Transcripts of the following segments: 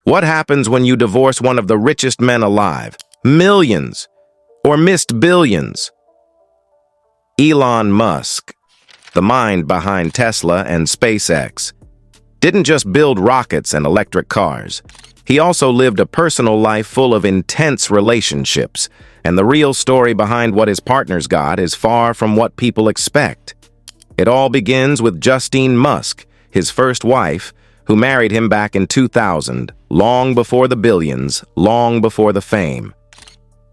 What happens when you divorce one of the richest men alive? Millions, or missed billions? Elon Musk, the mind behind Tesla and SpaceX, didn't just build rockets and electric cars. He also lived a personal life full of intense relationships, and the real story behind what his partners got is far from what people expect. It all begins with Justine Musk, his first wife, who married him back in 2000, long before the billions, long before the fame.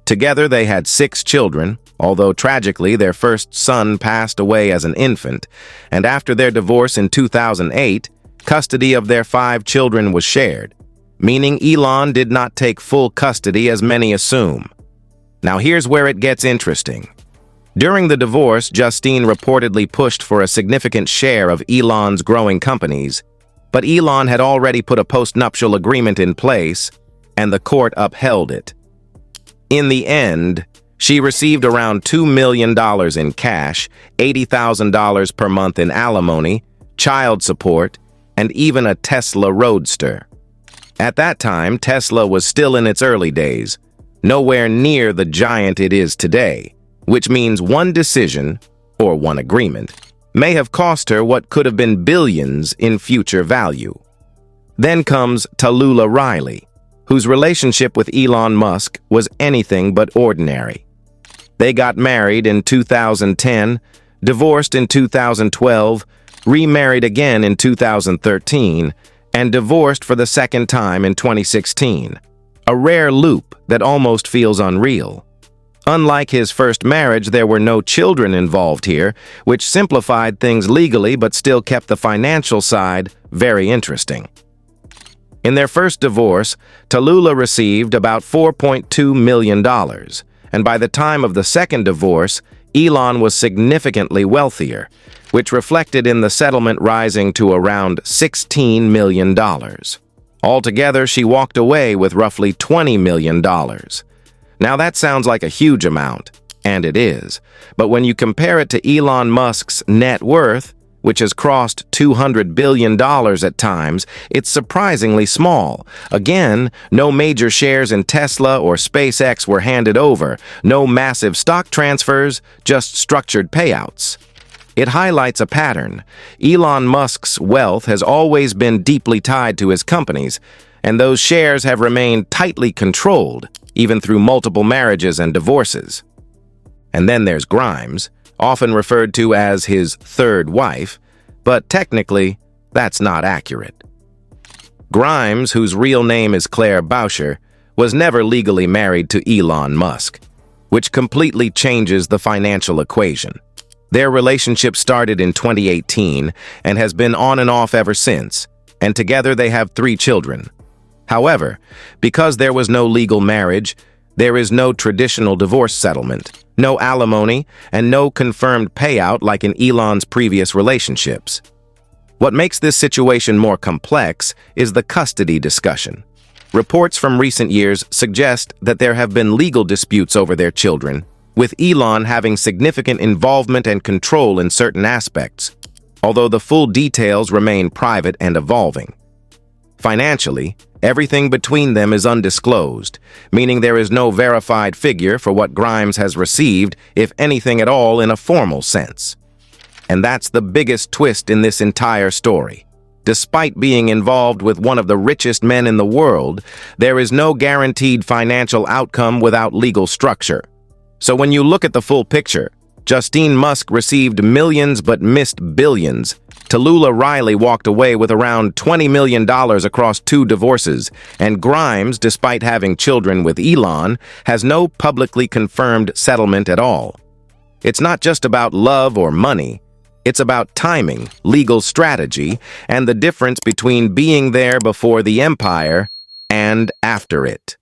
Together they had 6 children, although tragically their first son passed away as an infant, and after their divorce in 2008, custody of their 5 children was shared, meaning Elon did not take full custody as many assume. Now here's where it gets interesting. During the divorce, Justine reportedly pushed for a significant share of Elon's growing companies, but Elon had already put a postnuptial agreement in place, and the court upheld it. In the end, she received around $2 million in cash, $80,000 per month in alimony, child support, and even a Tesla Roadster. At that time, Tesla was still in its early days, nowhere near the giant it is today, which means one decision, or one agreement, may have cost her what could have been billions in future value. Then comes Talulah Riley, whose relationship with Elon Musk was anything but ordinary. They got married in 2010, divorced in 2012, remarried again in 2013, and divorced for the second time in 2016. A rare loop that almost feels unreal. Unlike his first marriage, there were no children involved here, which simplified things legally but still kept the financial side very interesting. In their first divorce, Talulah received about $4.2 million, and by the time of the second divorce, Elon was significantly wealthier, which reflected in the settlement rising to around $16 million. Altogether, she walked away with roughly $20 million. Now that sounds like a huge amount, and it is, but when you compare it to Elon Musk's net worth, which has crossed $200 billion at times, it's surprisingly small. Again, no major shares in Tesla or SpaceX were handed over, no massive stock transfers, just structured payouts. It highlights a pattern. Elon Musk's wealth has always been deeply tied to his companies, and those shares have remained tightly controlled, even through multiple marriages and divorces. And then there's Grimes, often referred to as his third wife, but technically, that's not accurate. Grimes, whose real name is Claire Boucher, was never legally married to Elon Musk, which completely changes the financial equation. Their relationship started in 2018 and has been on and off ever since, and together they have 3 children. However, because there was no legal marriage, there is no traditional divorce settlement, no alimony, and no confirmed payout like in Elon's previous relationships. What makes this situation more complex is the custody discussion. Reports from recent years suggest that there have been legal disputes over their children, with Elon having significant involvement and control in certain aspects, although the full details remain private and evolving. Financially, everything between them is undisclosed, meaning there is no verified figure for what Grimes has received, if anything at all, in a formal sense. And that's the biggest twist in this entire story. Despite being involved with one of the richest men in the world, there is no guaranteed financial outcome without legal structure. So when you look at the full picture, Justine Musk received millions but missed billions. Talulah Riley walked away with around $20 million across 2 divorces, and Grimes, despite having children with Elon, has no publicly confirmed settlement at all. It's not just about love or money. It's about timing, legal strategy, and the difference between being there before the empire and after it.